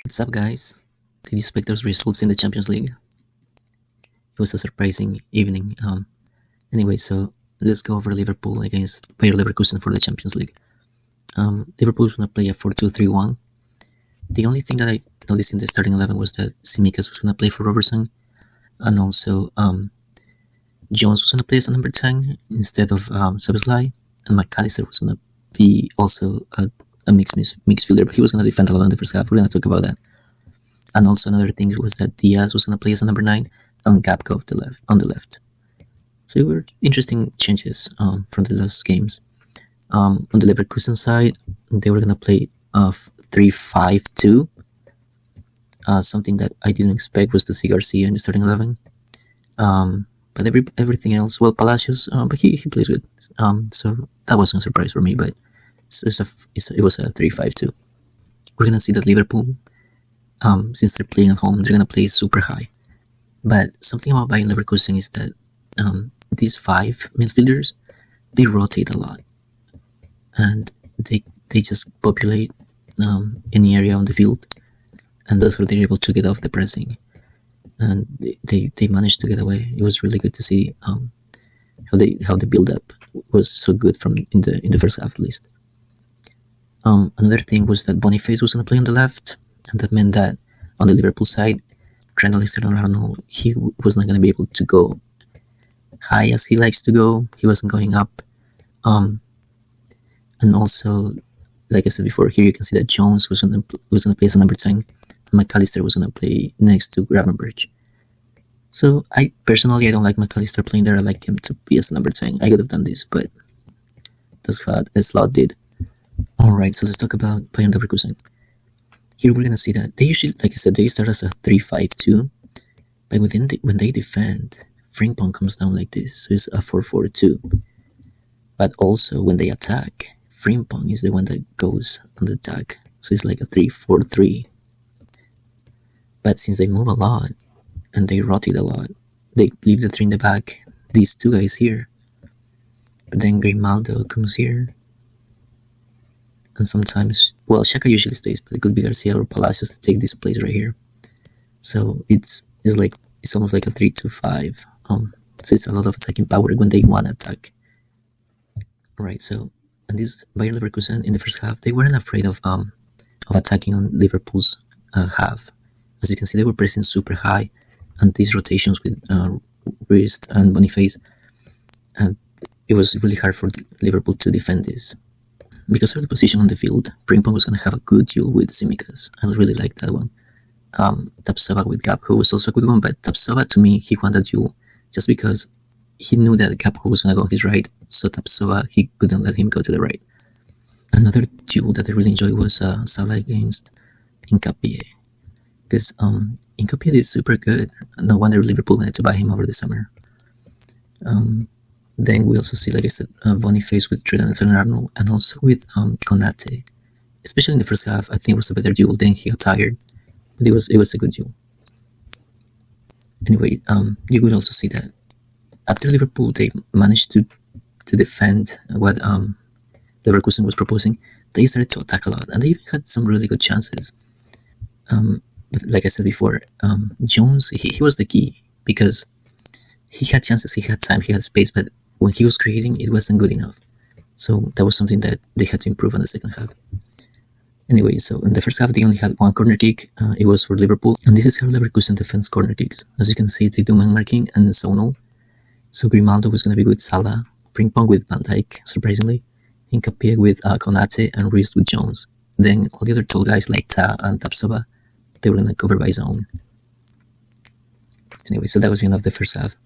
What's up, guys? Did you expect those results in the Champions League? It was a surprising evening. Anyway, so let's go over Liverpool against Bayern Leverkusen for the Champions League. Liverpool is going to play a 4-2-3-1. The only thing that I noticed in the starting 11 was that Tsimikas was going to play for Robertson, and also Jones was going to play as a number 10 instead of Szoboszlai, and McAllister was going to be also a mixed midfielder, but he was going to defend a lot in the first half. We're going to talk about that. And also another thing was that Diaz was going to play as a number 9 and Gapko on the left. So it were interesting changes from the last games. On the Leverkusen side, they were going to play 3-5-2. Something that I didn't expect was to see Garcia in the starting 11. But everything else, well, Palacios, but he plays good. So that wasn't a surprise for me, but it was a 3-5-2. We're going to see that Liverpool, since they're playing at home, they're going to play super high. But something about Bayern Leverkusen is that these 5 midfielders, they rotate a lot. And they just populate any area on the field. And that's how they're able to get off the pressing. And they managed to get away. It was really good to see how the build-up was so good from in the first half at least. Another thing was that Boniface was going to play on the left, and that meant that on the Liverpool side, Trent Alexander-Arnold, he was not going to be able to go high as he likes to go. He wasn't going up. And also, like I said before, here you can see that Jones was going to play as a number 10, and McAllister was going to play next to Gravenberch. So I don't like McAllister playing there. I like him to be as a number 10. I could have done this, but that's what Slot did. Alright, so let's talk about Bayern Leverkusen. Here we're going to see that they usually, like I said, they start as a 3-5-2, but when they defend, Frimpong comes down like this, so it's a 4-4-2. But also when they attack, Frimpong is the one that goes on the attack, so it's like a 3-4-3. But since they move a lot, and they rotate a lot, they leave the 3 in the back, these 2 guys here. But then Grimaldo comes here. And sometimes, well, Xhaka usually stays, but it could be Garcia or Palacios to take this place right here. So it's almost like a 3-2-5. So it's a lot of attacking power when they want to attack. Alright, so and this Bayer Leverkusen in the first half, they weren't afraid of attacking on Liverpool's half. As you can see, they were pressing super high, and these rotations with Wrist and Boniface, and it was really hard for Liverpool to defend this. Because of the position on the field, Frimpong was going to have a good duel with Tsimikas. I really liked that one. Tapsoba with Gapko was also a good one, but Tapsoba, to me, he won that duel just because he knew that Gapko was going to go his right, so Tapsoba, he couldn't let him go to the right. Another duel that I really enjoyed was Salah against Nkapie, because Nkapie did super good. No wonder Liverpool wanted to buy him over the summer. Then we also see, like I said, Boniface with Trent Alexander-Arnold, and also with Konate. Especially in the first half, I think it was a better duel. Then he got tired, but it was a good duel. Anyway, you could also see that after Liverpool, they managed to defend what Leverkusen was proposing. They started to attack a lot, and they even had some really good chances. But like I said before, Jones, he was the key, because he had chances, he had time, he had space, but when he was creating, it wasn't good enough. So that was something that they had to improve on the second half. Anyway, so in the first half, they only had 1 corner kick. It was for Liverpool, and this is how Leverkusen defends corner kicks. As you can see, they do man marking and zonal. So Grimaldo was going to be with Salah, Frimpong with Van Dijk, surprisingly, Nkapie with Konate, and Wrist with Jones. Then all the other tall guys like Ta and Tapsoba, they were going to cover by zone. Anyway, so that was the end of the first half.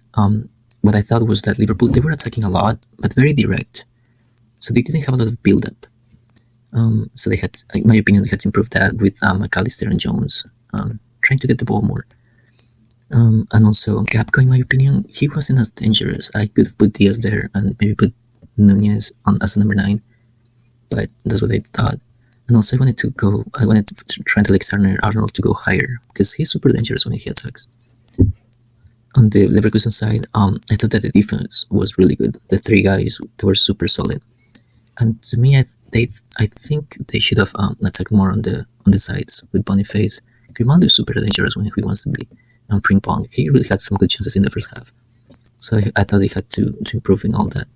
What I thought was that Liverpool, they were attacking a lot, but very direct. So they didn't have a lot of build-up. So they had, in my opinion, they had to improve that with McAllister and Jones, trying to get the ball more. And also, Gapko, in my opinion, he wasn't as dangerous. I could have put Diaz there and maybe put Nunez on as a number 9, but that's what I thought. And also, I wanted Trent Alexander-Arnold to go higher, because he's super dangerous when he attacks. On the Leverkusen side, I thought that the defense was really good. The 3 guys, they were super solid. And to me, I think they should have attacked more on the sides with Boniface Grimaldo is super dangerous when he wants to be on free pong. He really had some good chances in the first half. So I thought they had to improve in all that.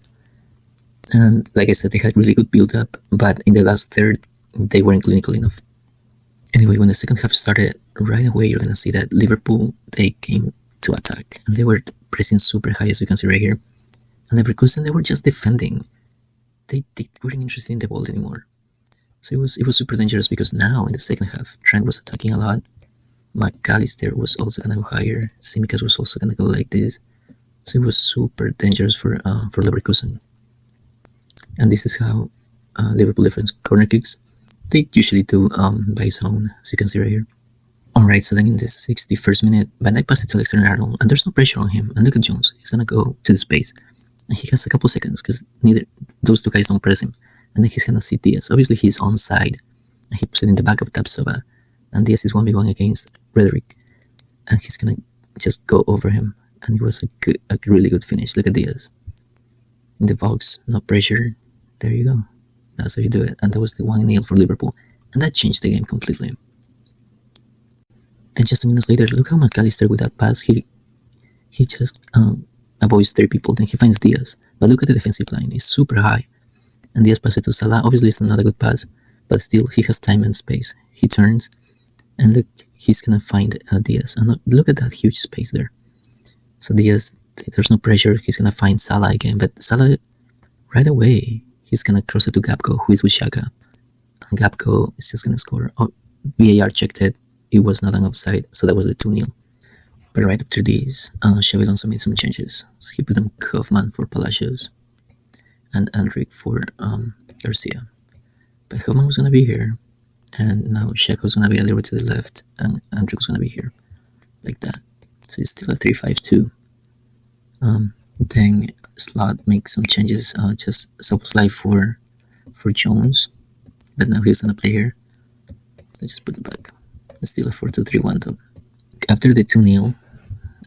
And like I said, they had really good build-up, but in the last third, they weren't clinical enough. Anyway, when the second half started, right away you're gonna see that Liverpool, they came to attack, and they were pressing super high, as you can see right here. And Leverkusen, they were just defending. They weren't interested in the ball anymore. So it was super dangerous, because now in the second half, Trent was attacking a lot. McAllister was also gonna go higher. Tsimikas was also gonna go like this. So it was super dangerous for Leverkusen. And this is how Liverpool defends corner kicks. They usually do by zone, as you can see right here. Alright, so then in the 61st minute, Van Dijk passes it to Alexander-Arnold, and there's no pressure on him. And look at Jones, he's gonna go to the space. And he has a couple seconds, because neither those two guys don't press him. And then he's gonna see Diaz. Obviously he's onside, and he puts it in the back of Tapsoba. And Diaz is 1v1 against Rederick. And he's gonna just go over him. And it was a really good finish. Look at Diaz. In the box, no pressure. There you go. That's how you do it. And that was the 1-0 for Liverpool. And that changed the game completely. Then just 2 minutes later, look how McAllister with that pass, he just avoids 3 people. Then he finds Diaz. But look at the defensive line. It's super high. And Diaz passes it to Salah. Obviously, it's not a good pass. But still, he has time and space. He turns. And look, he's going to find Diaz. And look at that huge space there. So Diaz, there's no pressure. He's going to find Salah again. But Salah, right away, he's going to cross it to Gapko, who is with Xhaka. And Gapko is just going to score. Oh, VAR checked it. It was not an offside, so that was the 2-0. But right after this, Xabi Alonso made some changes. So he put them Kaufman for Palacios and Enric for Garcia. But Kaufman was going to be here. And now Xhaka was going to be a little bit to the left. And Enric was going to be here. Like that. So it's still a 3-5-2. Then Slot makes some changes. Just Szoboszlai for Jones. But now he's going to play here. Let's just put it back. It's still a 4-2-3-1 though. After the 2-0,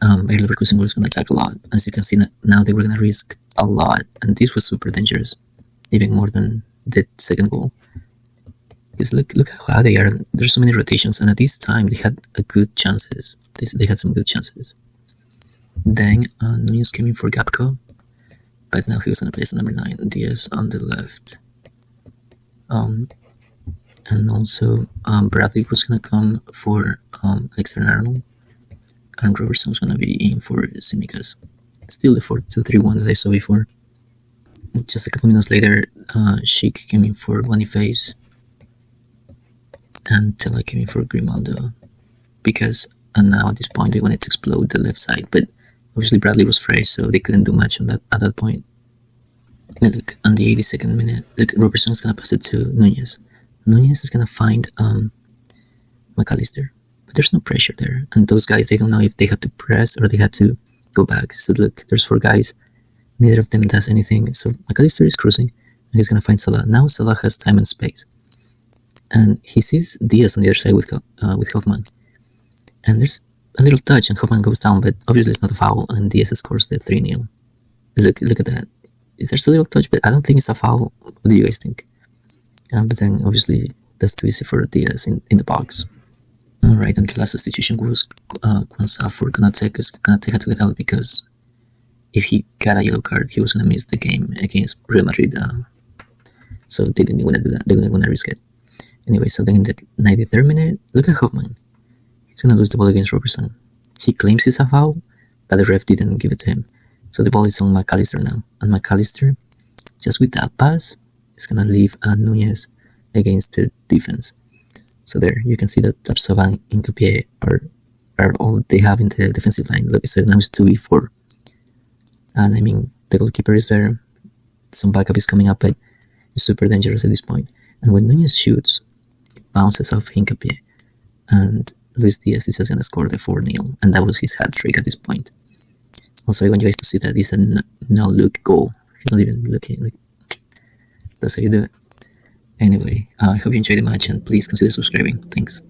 Bayern Leverkusen was going to attack a lot. As you can see, now they were going to risk a lot. And this was super dangerous. Even more than the second goal. Because look how they are. There's so many rotations. And at this time, they had good chances. They had some good chances. Then Nunez came in for Gapko. But now he was going to play as number 9. Diaz on the left. And also Bradley was going to come for Alexander-Arnold. And Robertson was going to be in for Tsimikas. Still the 4-2-3-1 that I saw before. And just a couple minutes later, Sheik came in for Boniface. And Tella came in for Grimaldo. Because now at this point they wanted to explode the left side. But obviously Bradley was fresh, so they couldn't do much on that at that point. And look, on the 82nd minute, look, Robertson's going to pass it to Nunez. Nunez is going to find McAllister. But there's no pressure there. And those guys, they don't know if they have to press or they have to go back. So look, there's 4 guys. Neither of them does anything. So McAllister is cruising. And he's going to find Salah. Now Salah has time and space. And he sees Diaz on the other side with Hoffman. And there's a little touch and Hoffman goes down. But obviously it's not a foul. And Diaz scores the 3-0. Look at that. There's a little touch, but I don't think it's a foul. What do you guys think? But then obviously that's too easy for Diaz in the box. Alright, and the last substitution was Kwanzaa for Konaté, because Konaté had to get out because if he got a yellow card, he was going to miss the game against Real Madrid. So they didn't want to do that. They didn't want to risk it. Anyway, so then in the 93rd minute, look at Hoffman. He's going to lose the ball against Robertson. He claims it's a foul, but the ref didn't give it to him. So the ball is on McAllister now. And McAllister, just with that pass, is going to leave Nunez against the defense. So there, you can see that Tapsoba and Nkapie are all they have in the defensive line. Look, so now it's 2v4. And I mean, the goalkeeper is there. Some backup is coming up, but it's super dangerous at this point. And when Nunez shoots, it bounces off Nkapie. And Luis Diaz is just going to score the 4-0. And that was his hat-trick at this point. Also, I want you guys to see that it's a no-look goal. He's not even looking. Like, that's how you do it. Anyway, I hope you enjoyed the match and please consider subscribing. Thanks.